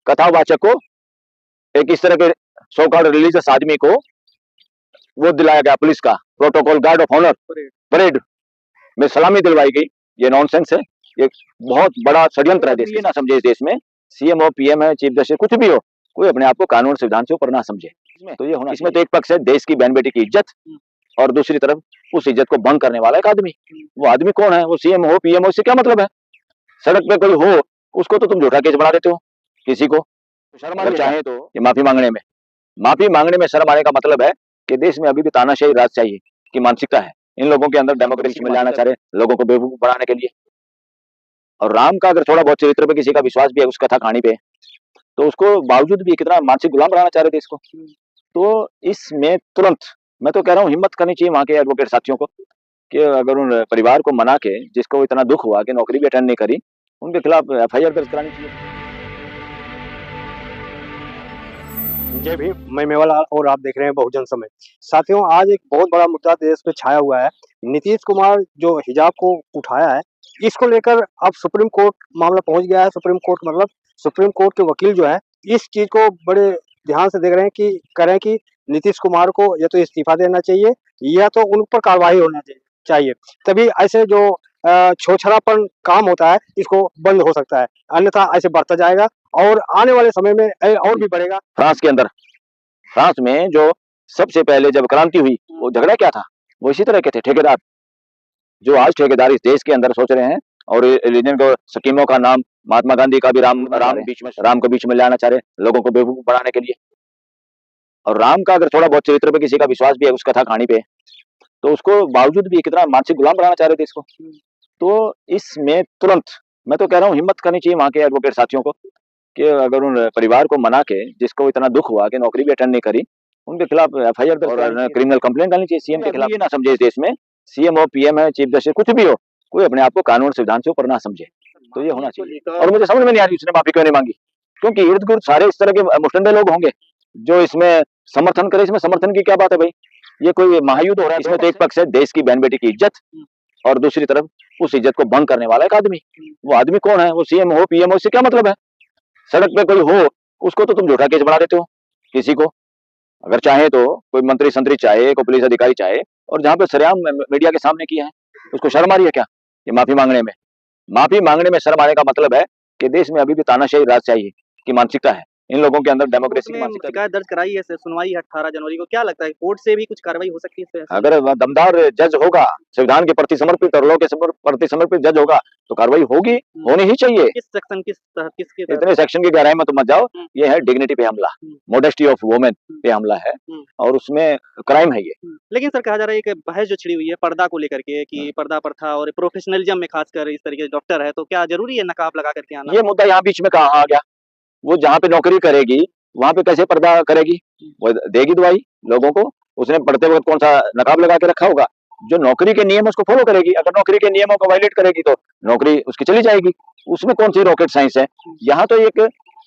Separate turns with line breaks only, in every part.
कथावाचक को, एक इस तरह के सो कॉल्ड रिलीजियस आदमी को वो दिलाया गया पुलिस का protocol guard of honour parade में सलामी दिलवाई गई। ये नॉनसेंस है, ये बहुत बड़ा षड्यंत्र है देश के। ना समझे इस देश में सीएम हो, पीएम है, चीफ जस्टिस कुछ भी हो, कोई अपने आप को कानून संविधान से ऊपर ना समझे। तो ये होना, इसमें तो एक पक्ष है देश की बहन बेटी की इज्जत, और दूसरी तरफ उस इज्जत को भंग करने वाला एक आदमी। वो आदमी कौन है? वो सीएम हो, पीएम हो, इससे क्या मतलब है? सड़क पे कोई हो उसको तो तुम झूठा केस बना देते हो किसी को। शर्म आनी चाहे तो ये माफी मांगने में शर्म आने का मतलब है कि देश में अभी भी तानाशाही राजशाही की मानसिकता है। इन लोगों के अंदर डेमोक्रेसी में लाना चाह रहे, लोगों को बेवकूफ बनाने के लिए। और राम का अगर थोड़ा बहुत चरित्र पे किसी का विश्वास भी है, उस कथा कहानी पे, तो उसको बावजूद भी कितना मानसिक गुलाम बनाना चाह रहे देश को। तो इसमें तुरंत मैं तो कह रहा हूँ हिम्मत करनी चाहिए वहां के एडवोकेट साथियों को कि अगर उन परिवार को मना के, जिसको इतना दुख हुआ कि नौकरी भी अटेंड नहीं करी, उनके खिलाफ एफआईआर दर्ज करानी चाहिए।
जय भीम, मैं मेवालाल और आप देख रहे हैं बहुजन समय। साथियों, आज एक बहुत बड़ा मुद्दा देश पे छाया हुआ है। नीतीश कुमार जो हिजाब को उठाया है, इसको लेकर अब सुप्रीम कोर्ट मामला पहुंच गया है। सुप्रीम कोर्ट मतलब सुप्रीम कोर्ट के वकील जो है इस चीज को बड़े ध्यान से देख रहे हैं कि करें कि नीतीश कुमार को या तो इस्तीफा देना चाहिए या तो उन पर कार्रवाई होना चाहिए। तभी ऐसे जो छोछरापन काम होता है इसको बंद हो सकता है, अन्यथा ऐसे बढ़ता जाएगा और आने वाले समय में और भी बढ़ेगा।
फ्रांस के अंदर, फ्रांस में जो सबसे पहले जब क्रांति हुई, वो झगड़ा क्या था? वो इसी तरह के थे, ठेकेदार। जो आज ठेकेदार इस देश के अंदर सोच रहे हैं और रिलीजन को स्कीमों का नाम, महात्मा गांधी का भी राम को बीच में लाना चाह रहे, लोगों को बेवकूफ बनाने के लिए। और राम का अगर थोड़ा बहुत चरित्र पे किसी का विश्वास भी है, उस कथा कहानी पे, तो उसको बावजूद भी कितना मानसिक गुलाम बनाना चाह रहे थे इसको। तो इसमें तुरंत मैं तो कह रहा हूँ हिम्मत करनी चाहिए वहां के एडवोकेट साथियों को कि अगर उन परिवार को मना के, जिसको इतना दुख हुआ कि नौकरी भी अटेंड नहीं करी, उनके खिलाफ एफआईआर दर्ज, क्रिमिनल कंप्लेंट डालनी चाहिए सीएम के खिलाफ। ये ना समझे इस देश में सीएम हो, पीएम है, चीफ जस्टिस कुछ भी हो, कोई अपने आप को कानून संविधान से ऊपर ना समझे। तो ये होना चाहिए। और मुझे समझ में नहीं आ रही उसने माफी क्यों नहीं मांगी, क्योंकि इर्द गिर्द सारे इस तरह के मुस्टंडे लोग होंगे जो इसमें समर्थन करे। इसमें समर्थन की क्या बात है भाई? ये कोई महायुद्ध हो रहा है। इसमें तो एक पक्ष है देश की बहन बेटी की इज्जत, और दूसरी तरफ उस इज्जत को भंग करने वाला एक आदमी। वो आदमी कौन है? वो सीएम हो, पीएम हो, इससे क्या मतलब है? सड़क पे कोई हो उसको तो तुम झूठा केस बना देते हो किसी को। अगर चाहे तो कोई मंत्री संतरी चाहे, कोई पुलिस अधिकारी चाहे, और जहां पे सरेआम मीडिया के सामने किया है, उसको शर्म आ रही है क्या ये माफी मांगने में? माफी मांगने में शर्म आने का मतलब है कि देश में अभी भी तानाशाही राजशाही की मानसिकता है। इन लोगों के अंदर डेमोक्रेसी की मानसिकता।
शिकायत दर्ज कराई है, सुनवाई है 18 जनवरी को। क्या लगता है कोर्ट से भी कुछ कार्रवाई हो सकती है?
अगर दमदार जज होगा, संविधान के प्रति समर्पित और लॉ के प्रति समर्पित जज होगा, तो कार्रवाई होगी, होनी ही चाहिए।
किस सेक्शन, किसके
इतने सेक्शन की गहराई में तो मत जाओ। ये है डिग्निटी पे हमला, मोडेस्टी ऑफ वुमेन पे हमला है, और उसमें क्राइम है ये।
लेकिन सर कहा जा रहा है कि बहस जो छिड़ी हुई है पर्दा को लेकर के, कि पर्दा प्रथा और प्रोफेशनलिज्म में खासकर इस तरीके से डॉक्टर है, तो क्या जरूरी है नकाब लगा करके आना?
ये मुद्दा यहाँ बीच में कहाँ आ गया? वो जहाँ पे नौकरी करेगी वहां पे कैसे पर्दा करेगी? वो देगी दवाई लोगों को, उसने पढ़ते वक्त कौन सा नकाब लगा के रखा होगा? जो नौकरी के नियम उसको फॉलो करेगी। अगर नौकरी के नियमों को वायलेट करेगी तो नौकरी उसकी चली जाएगी। उसमें कौन सी रॉकेट साइंस है? यहाँ तो एक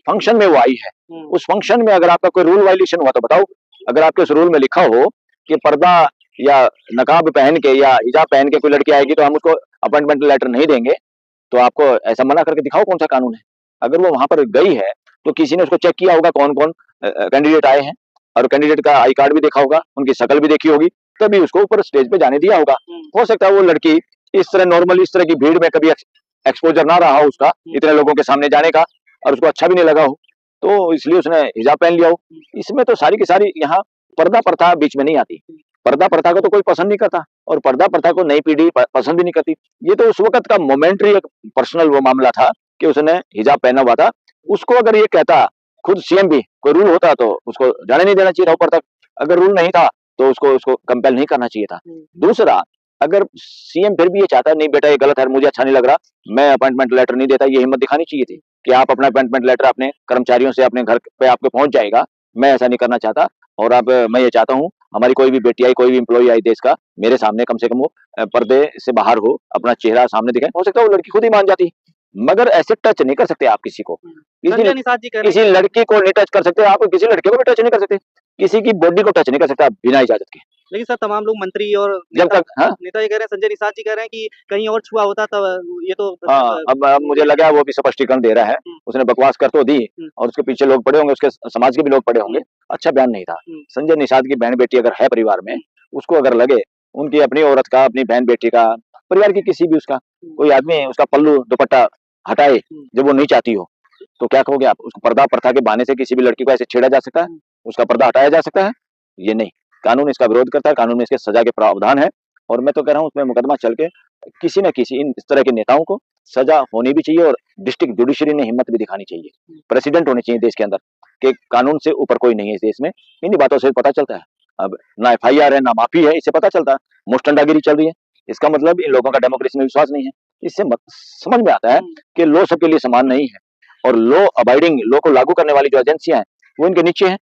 फंक्शन में वो आई है, उस फंक्शन में अगर आपका कोई रूल वायलेशन हुआ तो बताओ। अगर आपके उस रूल में लिखा हो कि पर्दा या नकाब पहन के या हिजाब पहन के कोई लड़की आएगी तो हम उसको अपॉइंटमेंट लेटर नहीं देंगे, तो आपको ऐसा मना करके दिखाओ कौन सा कानून है। अगर वो वहां पर गई है तो किसी ने उसको चेक किया होगा कौन कौन कैंडिडेट आए हैं, और कैंडिडेट का आई कार्ड भी देखा होगा, उनकी शक्ल भी देखी होगी, तभी उसको ऊपर स्टेज पे जाने दिया होगा। हो सकता है वो लड़की इस तरह नॉर्मली इस तरह की भीड़ में कभी एक्सपोजर ना रहा हो उसका इतने लोगों के सामने जाने का, और उसको अच्छा भी नहीं लगा हो, तो इसलिए उसने हिजाब पहन लिया हो। इसमें तो सारी की सारी यहाँ पर्दा प्रथा बीच में नहीं आती। पर्दा प्रथा को तो कोई पसंद नहीं करता, और पर्दा प्रथा को नई पीढ़ी पसंद भी नहीं करती। ये तो उस वक्त का मोमेंट्री एक पर्सनल वो मामला था कि उसने हिजाब पहना हुआ था। उसको अगर ये कहता खुद सीएम भी, कोई रूल होता तो उसको जाने नहीं देना चाहिए था ऊपर तक। अगर रूल नहीं था तो उसको कंपेल नहीं करना चाहिए था। दूसरा, अगर सीएम फिर भी ये चाहता नहीं बेटा ये गलत है, मुझे अच्छा नहीं लग रहा, मैं अपॉइंटमेंट लेटर नहीं देता, ये हिम्मत दिखानी चाहिए थी कि आप अपना अपॉइंटमेंट लेटर अपने कर्मचारियों से अपने घर पे आपके पहुंच जाएगा। मैं ऐसा नहीं करना चाहता, और अब मैं ये चाहता हूँ हमारी कोई भी बेटी आई, कोई भी एम्प्लॉय आई देश का, मेरे सामने कम से कम वो पर्दे से बाहर हो, अपना चेहरा सामने दिखाए। हो सकता है वो लड़की खुद ही मान जाती, मगर ऐसे टच नहीं कर सकते आप किसी को। किसी लड़की को नहीं टच कर सकते आप, किसी लड़के को भी टच नहीं कर सकते, किसी की बॉडी को टच नहीं कर सकते आप बिना इजाजत के।
लेकिन सर तमाम लोग मंत्री और
जब
नेता
तक। हाँ
नेता ये कह रहे हैं, संजय निषाद जी कह रहे हैं कि कहीं और छुआ होता तब ये तो
हाँ, अब मुझे लगा वो भी स्पष्टीकरण दे रहा है।
हम्म,
उसने बकवास कर तो दी
हम्म,
और उसके पीछे लोग पड़े होंगे, उसके समाज के भी लोग पड़े होंगे। अच्छा बयान नहीं था।
हम्म,
संजय निषाद की बहन बेटी अगर है परिवार में, उसको अगर लगे उनकी अपनी औरत का, अपनी बहन बेटी का, परिवार की किसी भी उसका कोई आदमी उसका पल्लू दुपट्टा हटाए जब वो नहीं चाहती हो, तो क्या कहोगे आप? उसको पर्दा प्रथा के बहाने से किसी भी लड़की को ऐसे छेड़ा जा सकता है? उसका पर्दा हटाया जा सकता है? ये नहीं। कानून इसका विरोध करता है, कानून में इसके सजा के प्रावधान है। और मैं तो कह रहा हूँ उसमें मुकदमा चल के किसी न किसी इन इस तरह के नेताओं को सजा होनी भी चाहिए और डिस्ट्रिक्ट जुडिशरी ने हिम्मत भी दिखानी चाहिए। प्रेसिडेंट होने चाहिए देश के अंदर कि कानून से ऊपर कोई नहीं है इस देश में। इन्हीं बातों से पता चलता है। अब ना एफआईआर है ना माफी है, इससे पता चलता है मुस्टंडागिरी चल रही है। इसका मतलब इन लोगों का डेमोक्रेसी में विश्वास नहीं है। इससे समझ में आता है कि लॉ सबके लिए समान नहीं है और लॉ अबाइडिंग, लॉ को लागू करने वाली जो एजेंसियां हैं वो इनके नीचे हैं।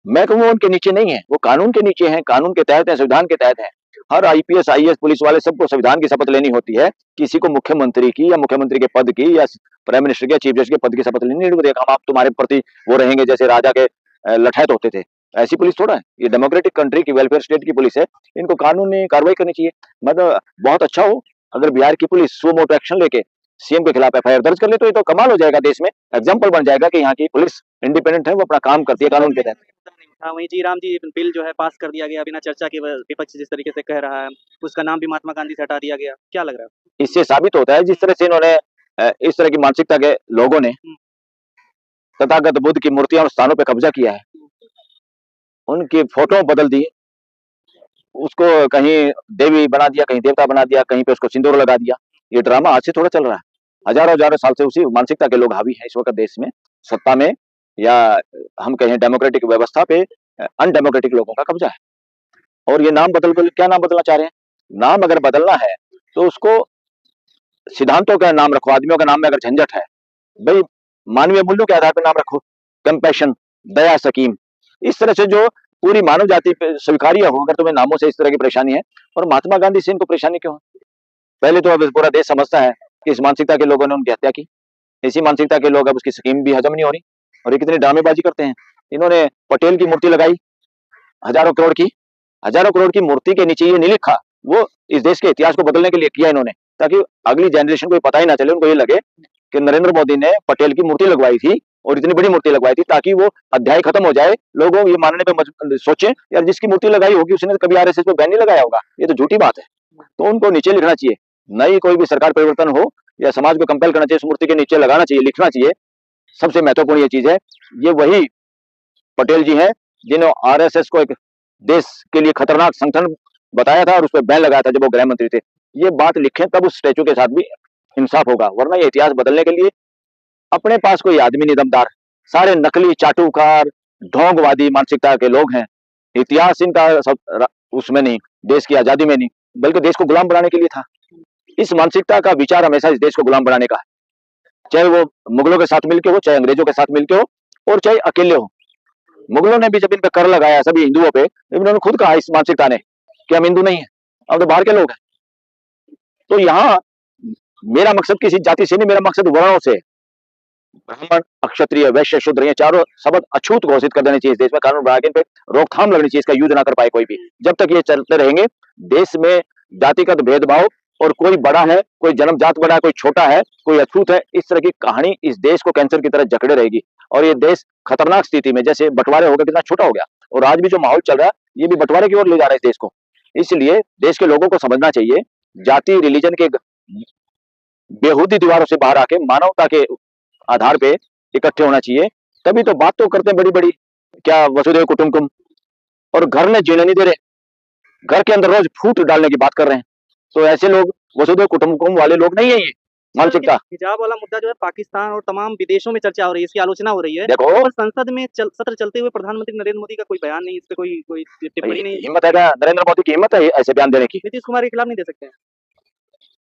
मैं कहूँ वो उनके नीचे नहीं है, वो कानून के नीचे हैं, कानून के तहत है, संविधान के तहत है। हर आईपीएस आईएएस पुलिस वाले सबको संविधान की शपथ लेनी होती है। किसी को मुख्यमंत्री की या मुख्यमंत्री के पद की या प्राइम मिनिस्टर के, चीफ जस्टिस के पद की शपथ लेनी नहीं होती। हम आप तुम्हारे प्रति वो रहेंगे जैसे राजा के लठैत होते थे। ऐसी पुलिस थोड़ा है, ये डेमोक्रेटिक कंट्री की वेलफेयर स्टेट की पुलिस है। इनको कानूनी कार्रवाई करनी चाहिए। मतलब बहुत अच्छा हो अगर बिहार की पुलिस सो मोटो एक्शन लेके सीएम के खिलाफ एफआईआर दर्ज कर ले, तो ये तो कमाल हो जाएगा, देश में एग्जाम्पल बन जाएगा कि यहाँ की पुलिस इंडिपेंडेंट है, वो अपना काम करती है कानून के तहत।
हाँ, वहीं जी राम जी बिल जो है पास कर दिया गया बिना चर्चा के, विपक्ष जिस तरीके से कह रहा है, उसका नाम भी महात्मा गांधी से हटा दिया गया। क्या लग रहा है?
इससे साबित होता है जिस तरह से इन्होंने इस तरह की मानसिकता के लोगों ने तथागत बुद्ध की मूर्तियां और स्थानों पर कब्जा किया है, उनकी फोटो बदल दी, उसको कहीं देवी बना दिया, कहीं देवता बना दिया, कहीं पे उसको सिंदूर लगा दिया। ये ड्रामा आज से थोड़ा चल रहा है। हजारों हजारों साल से उसी मानसिकता के लोग हावी हैं इस वक्त देश में, सत्ता में, या हम कहें डेमोक्रेटिक व्यवस्था पे अनडेमोक्रेटिक लोगों का कब्जा है। और ये नाम बदल क्या नाम बदलना चाह रहे हैं? नाम अगर बदलना है तो उसको सिद्धांतों का नाम रखो, आदमियों का नाम में अगर झंझट है, भाई मानवीय मूल्यों के आधार पर नाम रखो। कंपैशन, दया, सकीम, इस तरह से जो पूरी मानव जाति पे स्वीकार्य हो। अगर तुम्हें नामों से इस तरह की परेशानी है, और महात्मा गांधी से इनको परेशानी क्यों है? पहले तो अब पूरा देश समझता है कि इस मानसिकता के लोगों ने उनकी हत्या की। इसी मानसिकता के लोग अब उसकी स्कीम भी हजम नहीं हो रही, और ये कितनी ड्रामेबाजी करते हैं। इन्होंने पटेल की मूर्ति लगाई हजारों करोड़ की, हजारों करोड़ की मूर्ति के नीचे ये नहीं लिखा, वो इस देश के इतिहास को बदलने के लिए किया इन्होंने, ताकि अगली जनरेशन को ये पता ही ना चले, उनको ये लगे कि नरेंद्र मोदी ने पटेल की मूर्ति लगवाई थी और इतनी बड़ी मूर्ति लगवाई थी, ताकि वो अध्याय खत्म हो जाए, लोगों ये मानने पे सोचें यार जिसकी मूर्ति लगाई होगी उसने कभी आरएसएस पे बैन नहीं लगाया होगा, ये तो झूठी बात है। तो उनको नीचे लिखना चाहिए। नई कोई भी सरकार परिवर्तन हो या समाज को कंपेल करना चाहिए, उस मूर्ति के नीचे लगाना चाहिए, लिखना चाहिए। सबसे महत्वपूर्ण ये चीज है। ये वही पटेल जी हैं जिन्होंने आरएसएस को एक देश के लिए खतरनाक संगठन बताया था और उस पर बैन लगाया था जब वो गृह मंत्री थे। ये बात लिखें तब उस स्टैचू के साथ भी इंसाफ होगा, वरना ये इतिहास बदलने के लिए अपने पास कोई आदमी नहीं दमदार, सारे नकली, चाटुकार, ढोंगवादी मानसिकता के लोग हैं। इतिहास इनका सब उसमें नहीं, देश की आजादी में नहीं, बल्कि देश को गुलाम बनाने के लिए था। इस मानसिकता का विचार हमेशा इस देश को गुलाम बनाने का है, चाहे वो मुगलों के साथ मिलकर हो, चाहे अंग्रेजों के साथ मिलकर हो, और चाहे अकेले हो। मुगलों ने भी जब इन पे कर लगाया सभी हिंदुओं पे, इन्होंने खुद कहा इस मानसिकता ने कि हम हिंदू नहीं है, अब तो बाहर के लोग हैं। तो यहाँ मेरा मकसद किसी जाति से नहीं, मेरा मकसद वर्णों से। ब्राह्मण, क्षत्रिय, वैश्य, शूद्र, ये चारों शब्द अछूत घोषित कर देने चाहिए देश में, कानून बना के इन पे रोकथाम लगनी चाहिए, इसका यूज ना कर पाए कोई भी। जब तक ये चलते रहेंगे देश में जातिगत भेदभाव, और कोई बड़ा है, कोई जन्मजात बड़ा है, कोई छोटा है, कोई अछूत है, इस तरह की कहानी इस देश को कैंसर की तरह जकड़े रहेगी। और ये देश खतरनाक स्थिति में, जैसे बंटवारे हो गए, कितना छोटा हो गया, और आज भी जो माहौल चल रहा है ये भी बंटवारे की ओर ले जा रहा है इस देश को। इसलिए देश के लोगों को समझना चाहिए, जाति रिलीजन के बेहूदी दीवारों से बाहर आके मानवता के आधार पे इकट्ठे होना चाहिए। तभी तो बात तो करते हैं बड़ी बड़ी, क्या वसुधैव कुटुंबकम, और घर में जीने नहीं दे रहे, घर के अंदर रोज फूट डालने की बात कर रहे हैं। तो ऐसे लोग वसुधैव कुटुंबकम वाले लोग नहीं है ये मानसिकता।
हिजाब वाला मुद्दा जो है पाकिस्तान और तमाम विदेशों में चर्चा हो रही है, इसकी आलोचना हो रही है।
देखो,
और संसद में सत्र चलते हुए प्रधानमंत्री नरेंद्र मोदी का कोई बयान नहीं, इस पे कोई टिप्पणी नहीं।
हिम्मत है क्या नरेंद्र मोदी की? हिम्मत है ऐसे बयान देने की?
नीतीश कुमार के खिलाफ नहीं दे सकते हैं?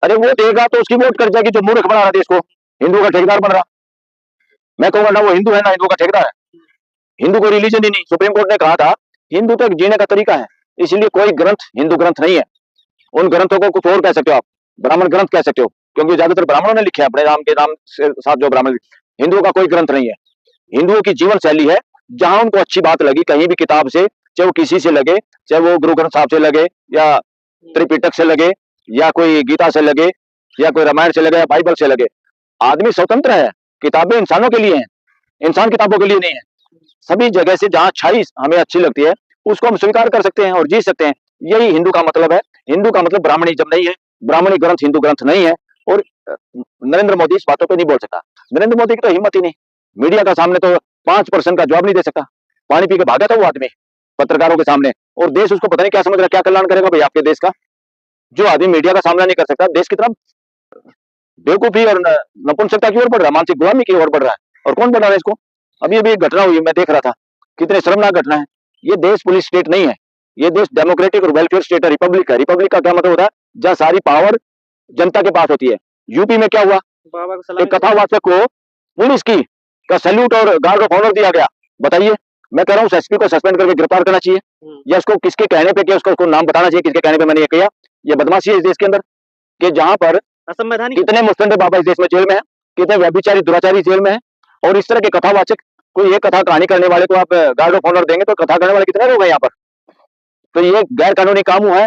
अरे वो देगा तो उसकी वोट कर जाएगी जो मूर्ख बना रहा देश को, हिंदू का ठेकेदार बन रहा। मैं कहूंगा ना वो हिंदू है ना हिंदू का ठेकेदार है। हिंदू को रिलीजन ही नहीं, सुप्रीम कोर्ट ने कहा था हिंदू तो एक जीने का तरीका है, इसलिए कोई ग्रंथ हिंदू ग्रंथ नहीं है। उन ग्रंथों को कुछ और कह सकते हो आप, ब्राह्मण ग्रंथ कह सकते हो, क्योंकि ज्यादातर ब्राह्मणों ने लिखे अपने राम के नाम के साथ जो ब्राह्मण। हिंदुओं का कोई ग्रंथ नहीं है। हिंदुओं की जीवन शैली है, जहां उनको अच्छी बात लगी कहीं भी किताब से, चाहे वो किसी से लगे, चाहे वो गुरु ग्रंथ साहब से लगे या त्रिपिटक से लगे या कोई गीता से लगे या कोई रामायण से लगे या बाइबल से लगे। आदमी स्वतंत्र है, किताबें इंसानों के लिए हैं, इंसान किताबों के लिए नहीं है। सभी जगह से जहाँ अच्छाई हमें अच्छी लगती है उसको हम स्वीकार कर सकते हैं और जी सकते हैं। यही हिंदू का मतलब है। हिंदू का मतलब ब्राह्मणिज्म नहीं है, ब्राह्मणी ग्रंथ हिंदू ग्रंथ नहीं है। और नरेंद्र मोदी इस बातों पे नहीं बोल सकता। नरेंद्र मोदी की तो हिम्मत ही नहीं, मीडिया का सामने तो 5% का जवाब नहीं दे सकता। पानी पी के भागा था वो आदमी पत्रकारों के सामने, और देश उसको पता नहीं क्या समझ रहा है, क्या कल्याण करेगा भाई आपके देश का। जो आदमी मीडिया का सामना नहीं कर सकता, देश की तरफ बेवकूफी और नपुंसकता की ओर बढ़ रहा है, मानसिक गुलामी की ओर बढ़ रहा है। और कौन बढ़ रहा है इसको? अभी अभी एक घटना हुई, मैं देख रहा था, कितने शर्मनाक घटना है। ये देश पुलिस स्टेट नहीं है, ये देश डेमोक्रेटिक और वेलफेयर स्टेट है, रिपब्लिक है। रिपब्लिक का क्या मतलब होता है? जहाँ सारी पावर जनता के पास होती है। यूपी में क्या हुआ?
बाबा को
एक
सलामी
कथावाचक को पुलिस की का सैल्यूट और गार्ड ऑफ ऑनर दिया गया। बताइए, मैं कह रहा हूँ एसपी को सस्पेंड करके गिरफ्तार करना चाहिए, या उसको किसके कहने पे किया, उसको नाम बताना चाहिए, किसके कहने पे मैंने ये किया। ये बदमाशी है इस देश के अंदर, कि जहां पर
असंवैधानिक
कितने मुस्तंदे बाबा इस देश में जेल में है, कितने व्यभिचारी दुराचारी जेल में है, और इस तरह के कथावाचक, कोई एक कथा कहानी करने वाले को आप गार्ड ऑफ ऑनर देंगे तो कथा करने वाले कितने लोग हैं यहाँ पर? तो ये गैर कानूनी काम हुआ है,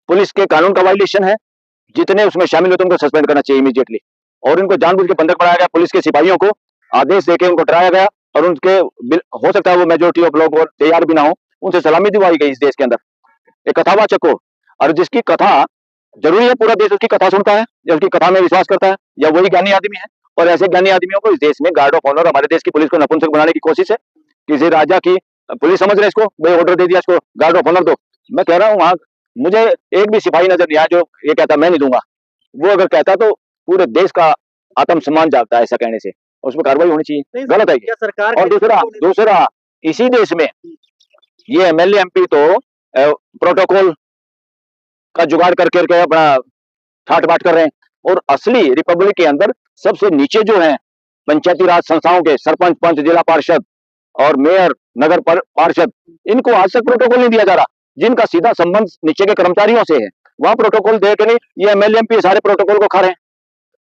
पुलिस के कानून का वायलेशन है। जितने उसमें शामिल होते हैं उनको सस्पेंड करना चाहिए इमीडिएटली। और इनको जानबूझ के बंधक बनाया गया, पुलिस के सिपाहियों को आदेश देके उनको डराया गया, और उनके हो सकता है वो मेजोरिटी ऑफ लोग तैयार भी ना हो, उनसे सलामी दिलवाई गई इस देश के अंदर एक कथावाचक को। और जिसकी कथा जरूरी है पूरा देश उसकी कथा सुनता है या उसकी कथा में विश्वास करता है, या वही ज्ञानी आदमी है। और ऐसे ज्ञानी आदमियों को इस देश में गार्ड ऑफ ऑनर, हमारे देश की पुलिस को नपुंसक बनाने की कोशिश है। किसी राजा की पुलिस समझ रहे इसको, भाई ऑर्डर दे दिया इसको गार्ड ऑफ ऑनर दो। मैं कह रहा हूँ वहां मुझे एक भी सिपाही नजर नहीं आया जो ये कहता मैं नहीं दूंगा। वो अगर कहता तो पूरे देश का आत्मसम्मान जागता है ऐसा कहने से, उस पर कार्रवाई होनी चाहिए।
नहीं,
गलत है ये।
क्या सरकार
और दूसरा इसी देश में ये एमएलए एमपी तो प्रोटोकॉल का जुगाड़ करके अपना ठाट बाट कर रहे हैं, और असली रिपब्लिक के अंदर सबसे नीचे जो है पंचायती राज संस्थाओं के सरपंच, पंच, जिला पार्षद और मेयर, नगर पार्षद, इनको आज तक प्रोटोकॉल नहीं दिया जा रहा, जिनका सीधा संबंध नीचे के कर्मचारियों से है। वहां प्रोटोकॉल दे के नहीं, ये एमएलए एमपी सारे प्रोटोकॉल को खा रहे हैं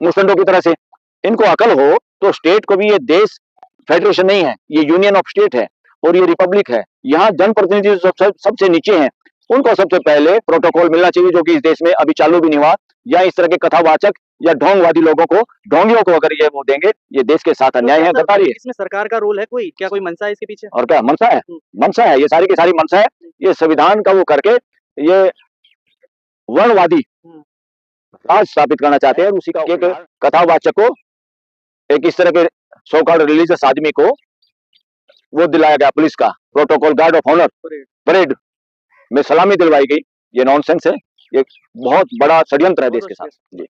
मुस्टंडों की तरह से। इनको अकल हो तो स्टेट को भी, ये देश फेडरेशन नहीं है, ये यूनियन ऑफ स्टेट है और ये रिपब्लिक है। यहाँ जनप्रतिनिधि सबसे नीचे हैं, उनको सबसे पहले प्रोटोकॉल मिलना चाहिए, जो कि इस देश में अभी चालू भी नहीं हुआ। या इस तरह के कथावाचक या ढोंगवादी लोगों को, ढोंगियों को अगर ये वो देंगे, ये देश के साथ अन्याय है, गद्दारी है।
इसमें सरकार का रोल है कोई? क्या कोई मंशा है इसके पीछे?
और क्या मनसा है? मनसा है, ये सारी की सारी मनसा है। ये संविधान का वो करके ये वर्णवादी राज स्थापित करना चाहते हैं। उसी का एक कथावाचक को, एक इस तरह के सो कॉल्ड रिलीजियस आदमी को वो दिलाया गया पुलिस का protocol, guard of honour, parade में सलामी दिलवाई गई। ये नॉनसेंस है, ये बहुत बड़ा षड्यंत्र है देश के साथ। जी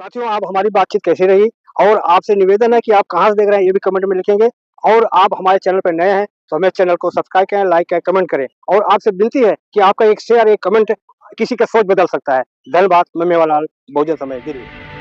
साथियों, आप हमारी बातचीत कैसी रही, और आपसे निवेदन है कि आप कहाँ से देख रहे हैं ये भी कमेंट में लिखेंगे। और आप हमारे चैनल पर नए हैं तो हमें चैनल को सब्सक्राइब करें, लाइक करें, कमेंट करें। और आपसे विनती है कि आपका एक शेयर, एक कमेंट किसी का सोच बदल सकता है। धन्यवाद। मैं मेवालाल, बहुजन समाज दिल्ली।